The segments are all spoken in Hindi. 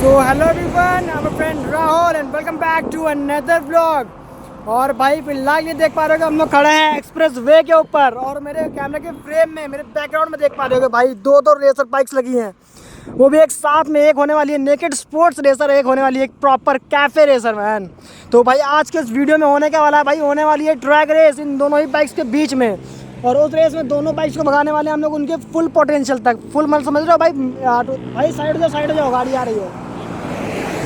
So hello everyone, I am friend Rahul and welcome back to another vlog. और भाई फिलहाल ये देख पा रहे हो कि हम लोग खड़े हैं एक्सप्रेस वे के ऊपर और मेरे कैमरे के फ्रेम में मेरे बैकग्राउंड में देख पा रहे हो कि भाई दो रेसर बाइक्स लगी हैं, वो भी एक साथ में। एक होने वाली है नेकेड स्पोर्ट्स रेसर, एक होने वाली है एक प्रॉपर कैफे रेसर मैन। तो भाई आज के इस वीडियो में होने क्या वाला है भाई, होने वाली है ट्रैक रेस इन दोनों ही बाइक्स के बीच में। और उस रेस में दोनों बाइक्स को भगाने वाले हम लोग उनके फुल पोटेंशियल तक। फुल मतलब समझ रहे हो भाई साइड हो जाओ, गाड़ी आ रही है।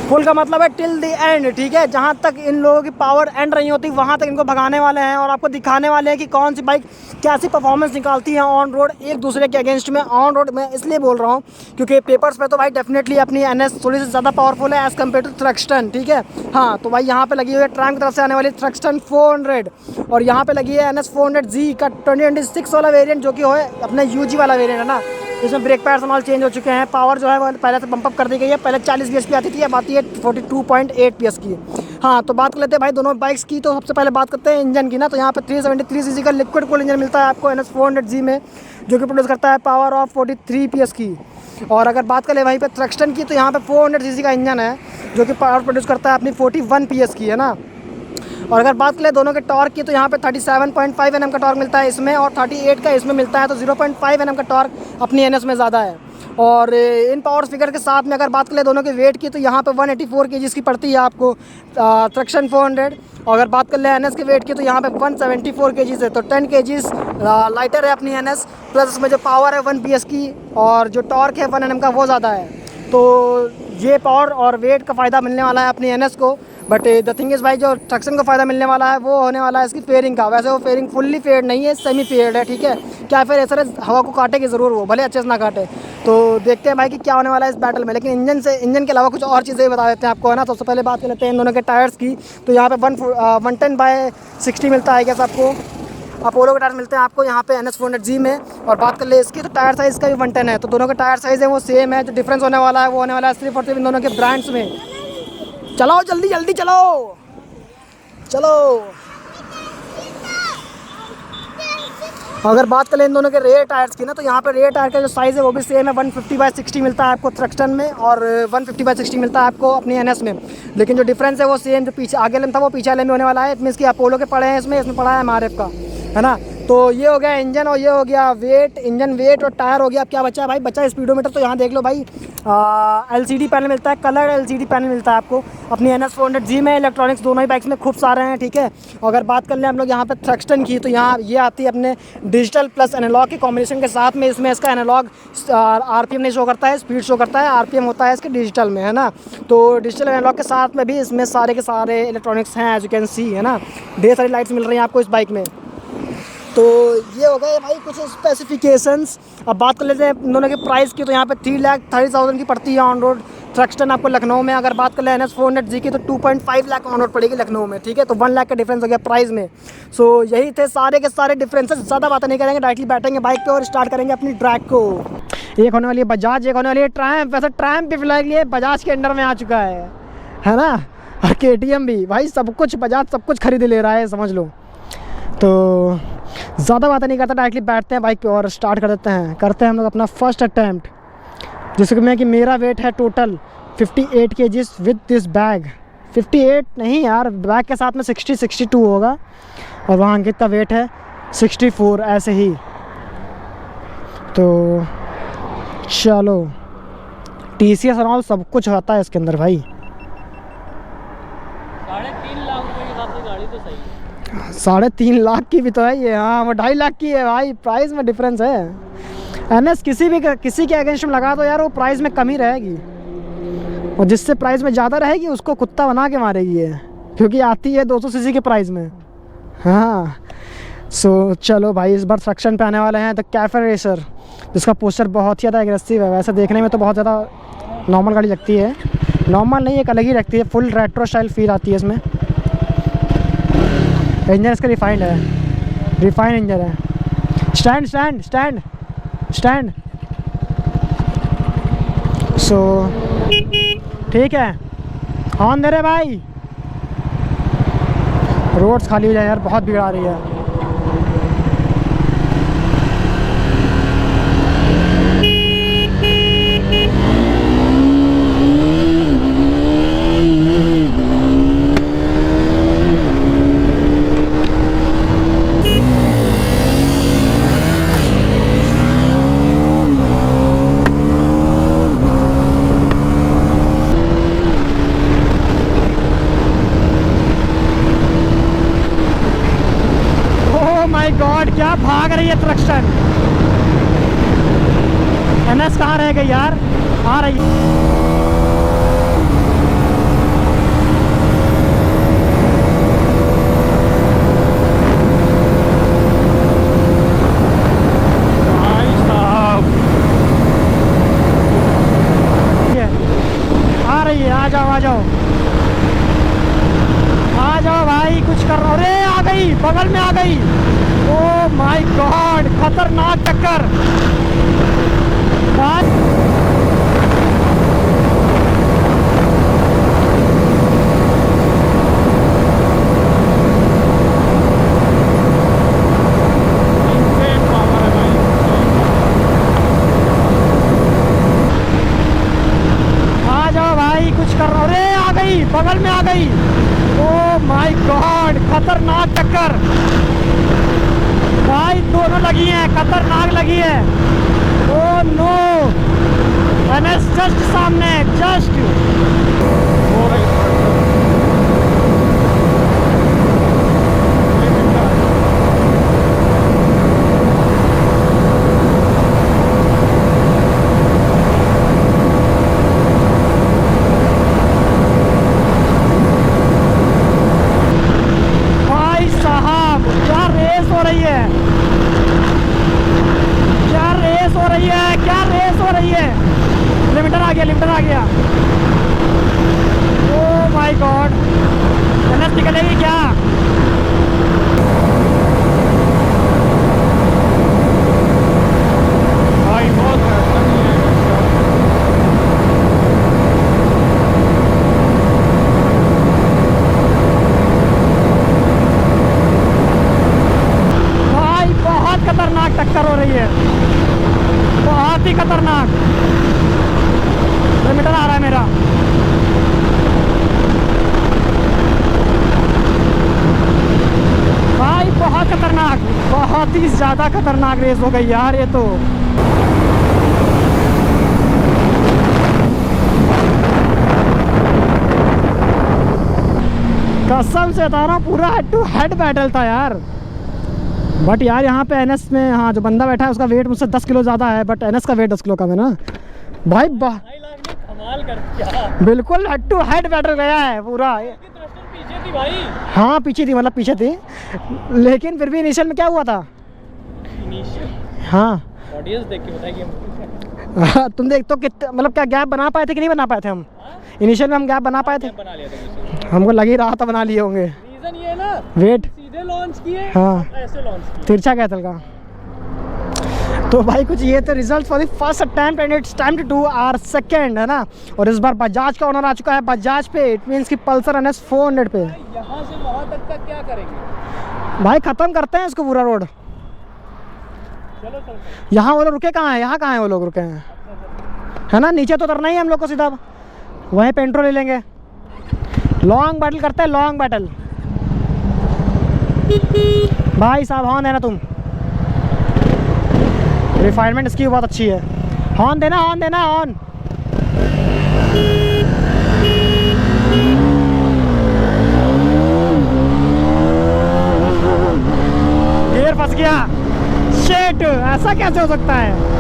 फुल का मतलब है टिल द एंड, ठीक है। जहाँ तक इन लोगों की पावर एंड नहीं होती वहाँ तक इनको भगाने वाले हैं और आपको दिखाने वाले हैं कि कौन सी बाइक कैसी परफॉर्मेंस निकालती है ऑन रोड एक दूसरे के अगेंस्ट में। ऑन रोड मैं इसलिए बोल रहा हूँ क्योंकि पेपर्स पे तो भाई डेफिनेटली अपनी NS थोड़ी सी ज़्यादा पावरफुल है एज़ कम्पेयर टू थ्रक्स्टन, ठीक है। हाँ, तो भाई यहाँ पे लगी हुई है ट्रैम की तरफ से आने वाली थ्रक्स्टन 400 और यहाँ पे लगी है NS 400Z का 2026 वाला वेरियंट, जो कि हो अपना UG वाला वेरियंट है ना। इसमें ब्रेक पैड्स और चेंज हो चुके हैं। पावर जो है वो पहले से पंप अप कर दी गई है। पहले 40 bhp आती थी, अब आती है 42.8 PS की। हाँ, तो बात कर लेते हैं भाई दोनों बाइक्स की। तो सबसे पहले बात करते हैं इंजन की ना। तो यहाँ पे 373 cc का लिक्विड कूल्ड इंजन मिलता है आपको NS 400Z में, जो कि प्रोड्यूस करता है पावर ऑफ 43 PS की। और अगर बात करें वहीं पर थ्रक्स्टन की, तो यहाँ पर 400 cc का इंजन है जो कि पावर प्रोड्यूस करता है अपनी 41 PS की, है ना। और अगर बात करें दोनों के टॉर्क की, तो यहाँ पे 37.5 Nm का टॉर्क मिलता है इसमें और 38 का इसमें मिलता है। तो 0.5 Nm का टॉर्क अपनी NS में ज़्यादा है। और इन पावर फिगर के साथ में अगर बात करें दोनों के वेट की, तो यहाँ पे 184 kg की पड़ती है आपको थ्रक्स्टन 400। और अगर बात कर ले NS के वेट की, तो यहाँ पे 174 kg है, तो 10 kg लाइटर है अपनी NS। प्लस उसमें जो पावर है 1 PS की और जो टॉर्क है 1 Nm का वो ज़्यादा है। तो ये पावर और वेट का फ़ायदा मिलने वाला है अपनी NS को। बट द थिंग इज़ भाई, जो थ्रक्स्टन को फ़ायदा मिलने वाला है वो होने वाला है इसकी फेयरिंग का। वैसे वो फेयरिंग फुल्ली फेयर्ड नहीं है, सेमी फेयर्ड है, ठीक है। क्या फिर ऐसा हवा को काटेगी ज़रूर, वो भले अच्छे से ना काटे। तो देखते हैं भाई कि क्या होने वाला है इस बैटल में। लेकिन इंजन के अलावा कुछ और चीज़ें बता देते हैं आपको, है ना। तो सबसे पहले बात कर लेते हैं इन दोनों के टायर्स की। तो यहाँ पे 110/60 मिलता है क्या आपको। अपोलो के टायर मिलते हैं आपको यहाँ पे NS 400Z में। और बात कर ले इसकी, तो टायर साइज़ का भी 110 है। तो दोनों के टायर साइज़ है वो सेम है। जो डिफरेंस होने वाला है वो होने वाला है सिर्फ और सिर्फ इन दोनों के ब्रांड्स में। चलाओ जल्दी जल्दी चलो चलो। अगर बात करें इन दोनों के रेयर टायर्स की ना, तो यहाँ पे रेयर टायर का जो साइज़ है वो भी सेम है। 150/60 मिलता है आपको थ्रक्स्टन में और 150/60 मिलता है आपको अपनी NS में। लेकिन जो डिफरेंस है वो सेम, जो पीछे आगे वाले में था वो पीछे वाले में होने वाला है। इसमें इसकी अपोलो के पड़े हैं, इसमें पड़ा है MRF का, है ना। तो ये हो गया इंजन और ये हो गया वेट। इंजन वेट और टायर हो गया। अब क्या बचा है भाई, बचा स्पीडोमीटर। तो यहाँ देख लो भाई, LCD पैनल मिलता है, कलर LCD पैनल मिलता है आपको अपनी NS 400Z में। इलेक्ट्रॉनिक्स दोनों ही बाइक्स में खूब सारे हैं, ठीक है। अगर बात कर लें हम लोग यहाँ पे थ्रक्स्टन की, तो यहाँ ये आती है अपने डिजिटल प्लस एनालॉग के कॉम्बिनेशन के साथ में। इसमें इसका एनालॉग RPM नहीं शो करता है, स्पीड शो करता है। RPM होता है इसके डिजिटल में, है ना। तो डिजिटल एनालॉग के साथ में भी इसमें सारे के सारे इलेक्ट्रॉनिक्स हैं, एज यू कैन सी, है ना। ढेर सारी लाइट्स मिल रही हैं आपको इस बाइक में। तो ये हो गए भाई कुछ स्पेसिफिकेशंस। अब बात कर लेते हैं इन दोनों के प्राइस की। तो यहाँ पे 3,30,000 की पड़ती है ऑन रोड थ्रक्स्टन आपको लखनऊ में। अगर बात कर ले NS 400Z की, तो 2.5 लाख ऑन रोड पड़ेगी लखनऊ में, ठीक है। तो 1 लाख का डिफरेंस हो गया प्राइस में। सो यही थे सारे के सारे डिफरेंसेस। ज़्यादा बातें नहीं करेंगे, डायरेक्टली बैठेंगे बाइक पे और स्टार्ट करेंगे अपनी ट्रैक को। एक होने वाली है बजाज, एक होने वाली है ट्रायम्फ। वैसे ट्रायम्फ भी फिलहाल लिए बजाज के अंडर में आ चुका है ना। और KTM भी भाई, सब कुछ बजाज सब कुछ खरीद ले रहा है, समझ लो। तो ज़्यादा बातें नहीं करता, डायरेक्टली बैठते हैं बाइक पे और स्टार्ट कर देते हैं। करते हैं हम लोग अपना फर्स्ट अटैम्प्ट। जैसे कि मेरा वेट है total 58 kg with this bag. 58 नहीं यार, बैग के साथ में 62 होगा। और वहाँ अंकित का वेट है 64, ऐसे ही। तो चलो, TCS और सब कुछ होता है इसके अंदर भाई। 3.5 लाख रुपए के हिसाब से गाड़ी तो सही है। 3.5 लाख की भी तो है ये। हाँ, वो 2.5 लाख की है भाई। प्राइस में डिफरेंस है। NS किसी के अगेंस्ट में लगा तो यार वो प्राइस में कमी रहेगी, और जिससे प्राइस में ज़्यादा रहेगी उसको कुत्ता बना के मारेगी ये, क्योंकि आती है 200 cc के प्राइस में। हाँ, सो चलो भाई, इस बार थ्रक्स्टन पे आने वाले हैं द कैफे रेसर, जिसका पोस्टर बहुत ही ज़्यादा एग्रेसिव है। वैसे देखने में तो बहुत ज़्यादा नॉर्मल गाड़ी लगती है, नॉर्मल नहीं, एक अलग ही लगती है। फुल रेट्रो स्टाइल फील आती है इसमें। इंजन इसका रिफाइंड इंजन है। Stand stand stand stand. So ठीक है, हॉर्न दे रहे भाई। रोड्स खाली हो जाए यार, बहुत भीड़ आ रही है। भाग रही है ट्रक्शन। एनएस कहाँ रह गई यार, आ रही है। आ जाओ आ जाओ आ जाओ भाई, कुछ कर रहा। अरे आ गई, बगल में आ गई। ओ माय गॉड, खतरनाक टक्कर भाई। बगल में आ गई। ओ माय गॉड, खतरनाक टक्कर भाई, दोनों लगी हैं, खतरनाक लगी है। ओ नो, एनएस जस्ट सामने, जस्ट। लिमिटर आ गया। ओ माय गॉड, एनएस निकलेगी क्या? भाई बहुत भाई, बहुत खतरनाक टक्कर हो रही है, बहुत ही खतरनाक। मीटर आ रहा है मेरा। भाई बहुत खतरनाक, बहुत ही ज्यादा खतरनाक रेस हो गई यार ये तो। कसम से बता रहा हूँ, पूरा हेड टू हेड बैटल था यार। बट यार यहाँ पे एनएस में, हाँ, जो बंदा बैठा है उसका वेट मुझसे 10 किलो ज़्यादा है, बट एनएस का वेट 10 किलो कम है ना भाई। बिल्कुल हेड टू हेड बैटल गया है पूरा। पीछे थी भाई। हाँ पीछे थी, मतलब पीछे थी, लेकिन फिर भी इनिशियल में क्या हुआ था? हाँ ऑडियंस देख के बताइए। तुम देख तो कितने, मतलब क्या गैप बना पाए थे कि नहीं बना पाए थे हम? इनिशियल में हम गैप बना पाए थे? बना लिया था, हमको लग ही रहा था बना लिए होंगे। रीजन ये ना, वेट सीधे लॉन्च किए, हाँ ऐसे लॉन्च किए, तिरछा कैथल का। तो भाई कुछ ये थे result for the first attempt and it's time to do our second, है ना। और इस बार बजाज का ओनर आ चुका है, बजाज पे, इट मींस कि पल्सर NS 400 पे। यहाँ से वहाँ तक का क्या करेंगे भाई? खत्म करते हैं इसको पूरा रोड। चलो चलो। यहाँ वो लोग रुके कहाँ हैं? यहाँ कहाँ हैं वो लोग रुके हैं? है ना, नीचे तो उतरना ही है हम लोग को सीधा, वहीं पेट्रोल ले लेंगे। लॉन्ग बैटल करते हैं, लॉन्ग बैटल। भाई साहब हॉर्न देना तुम, रिफाइनमेंट इसकी बहुत अच्छी है। हॉर्न देना, हॉर्न देना, हॉर्न। गियर फंस गया, शिट, ऐसा कैसे हो सकता है?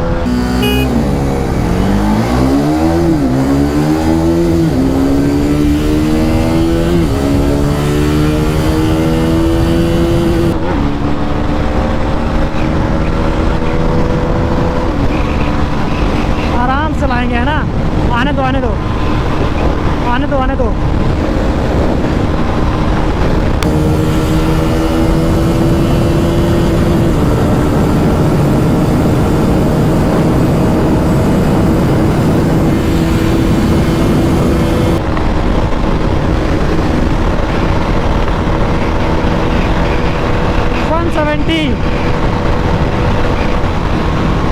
चलाएंगे, है ना। आने दो आने दो आने दो आने दो।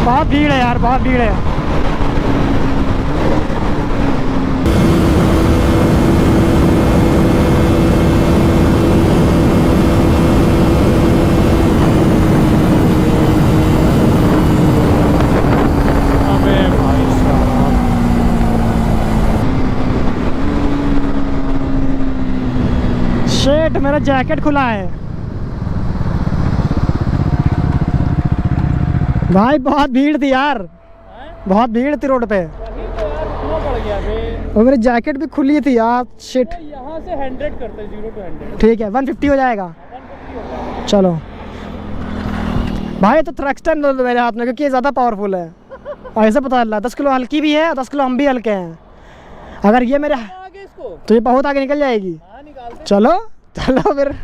बहुत भीड़ है यार, बहुत भीड़ है। शेट, मेरा जैकेट खुला है। भाई बहुत भीड़ थी यार, बहुत भीड़ थी रोड पे। वही तो यार, रुकना पड़ गया बे। और मेरी जैकेट भी खुली थी यार, शिट। तो यहाँ से 100 करते हैं, 0 to 100 ठीक है 150 हो जाएगा। 150 होता है। चलो भाई, तो थ्रक्स्टन दो मेरे हाथ में, क्योंकि ये ज़्यादा पावरफुल है। और ऐसे पता चला 10 किलो हल्की भी है, 10 किलो हम भी हल्के हैं। अगर ये मेरे आगे इसको तो ये बहुत आगे निकल जाएगी। हाँ निकालते। चलो चलो फिर।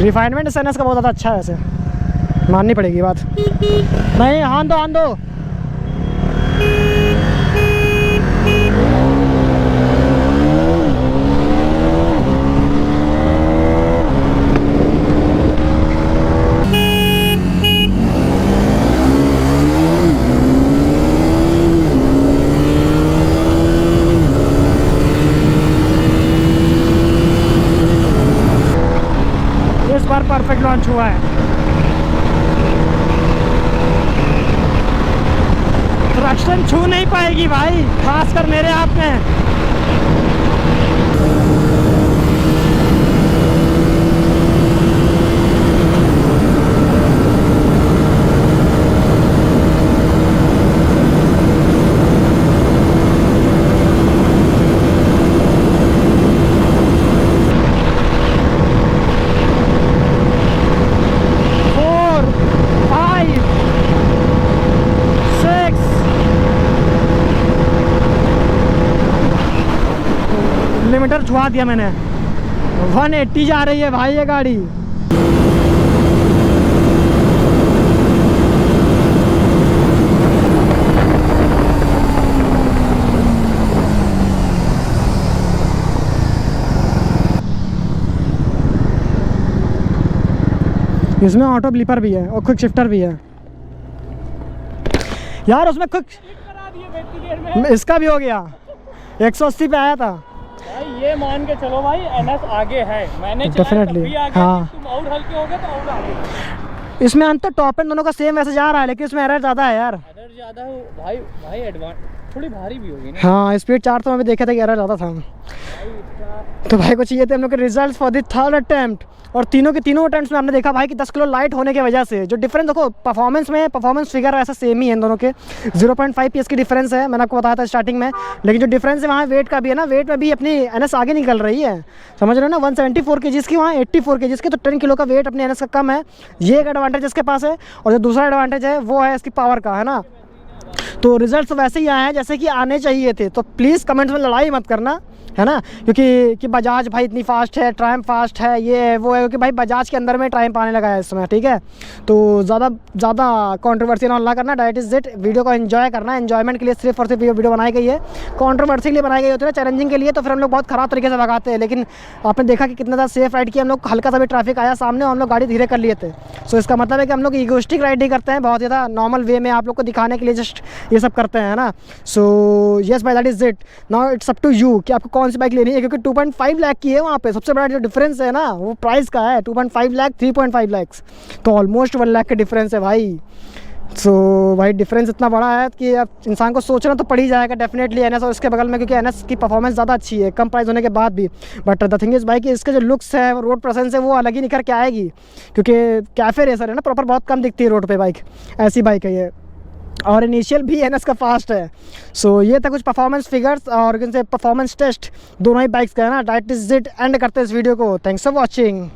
रिफाइनमेंट एनएस का बहुत ज़्यादा अच्छा है, वैसे माननी पड़ेगी बात। नहीं, हान दो। इस बार परफेक्ट लॉन्च हुआ है। ट्रैक्शन छू नहीं पाएगी भाई, खासकर मेरे हाथ में। किलोमीटर छुआ दिया मैंने। 180 जा रही है भाई ये गाड़ी। इसमें ऑटो ब्लीपर भी है और क्विक शिफ्टर भी है यार। उसमें क्विक करा दिए बैटरी गेयर में। इसका भी हो गया, 180 पे आया था भाई। ये मान के चलो भाई, एनएस आगे है। मैंने डेफिनेटली। हाँ, तुम और हल्के हो गए तो और आगे। इसमें अंतर टॉप एंड दोनों का सेम वैसे जा रहा है, लेकिन इसमें एरर ज़्यादा है यार। एरर ज़्यादा है भाई। भाई एडवांस थोड़ी भारी भी होगी ना। हाँ, स्पीड 400 में भी देखा था कि एरर ज़्यादा था। भाई इसका तो भाई को चाहिए थे हम लोग के result for the third attempt, और तीनों के तीनों अटेम्प्ट्स में हमने देखा भाई कि 10 किलो लाइट होने की वजह से जो डिफरेंस देखो परफॉर्मेंस में, परफॉर्मेंस फिगर ऐसा सेम ही है इन दोनों के। 0.5 PS की डिफरेंस है, मैंने आपको बताया था स्टार्टिंग में। लेकिन जो डिफरेंस है वहाँ वेट का भी है ना, वेट में भी अपनी एनएस आगे निकल रही है, समझ रहे हो ना। 174 kg की, वहाँ 84 kg की, तो 10 किलो का वेट अपने एनएस का कम है। ये एक एडवांटेज इसके पास है। और जो दूसरा एडवांटेज है वो है इसकी पावर का, है ना। तो रिजल्ट्स वैसे ही आए हैं जैसे कि आने चाहिए थे। तो प्लीज़ कमेंट्स में लड़ाई मत करना, है ना, क्योंकि कि बजाज भाई इतनी फास्ट है, ट्रायम्फ फास्ट है, ये है वो है, क्योंकि भाई बजाज के अंदर में ट्रायम्फ आने लगा है इस समय, ठीक है। तो ज़्यादा कंट्रोवर्सी ना करना, डायरेक्ट इज इट। वीडियो को एंजॉय करना, एंजॉयमेंट के लिए सिर्फ और सिर्फ वीडियो बनाई गई है। कंट्रोवर्सी के लिए बनाई गई होती है ना, चैलेंजिंग के लिए, तो फिर हम लोग बहुत ख़राब तरीके से भगाते हैं। लेकिन आपने देखा कि कितना ज़्यादा सेफ राइड किया हम लोग। हल्का सा भी ट्रैफिक आया सामने, हम लोग गाड़ी धीरे कर लिए थे। सो इसका मतलब है कि हम लोग ईगोइस्टिक राइड नहीं करते हैं, बहुत ज़्यादा नॉर्मल वे में आप लोग को दिखाने के लिए जस्ट ये सब करते हैं, ना। सो यस भाई, that is it. Now it's up to you कि आपको कौन सी बाइक लेनी है, क्योंकि 2.5 लाख की है वहाँ पे। सबसे बड़ा जो डिफरेंस है ना वो प्राइस का है। 2.5 लाख, 3.5 लाख, तो ऑलमोस्ट 1 लाख का डिफरेंस है भाई। सो भाई डिफरेंस इतना बड़ा है कि अब इंसान को सोचना तो पड़ ही जाएगा डेफिनेटली एनएस और इसके बगल में, क्योंकि एनएस की परफॉर्मेंस ज़्यादा अच्छी है कम प्राइस होने के बाद भी। बट द थिंग इज़ भाई कि इसके जो लुक्स है, रोड प्रेजेंस है, वो अलग ही निकल के आएगी, क्योंकि कैफे रेसर है ना, प्रॉपर बहुत कम दिखती है रोड पे बाइक, ऐसी बाइक है ये। और इनिशियल भी एनएस का फास्ट है। सो ये था कुछ परफॉर्मेंस फिगर्स और इनसे परफॉर्मेंस टेस्ट दोनों ही बाइक्स का, है ना। That is it. एंड करते हैं इस वीडियो को। Thanks for watching.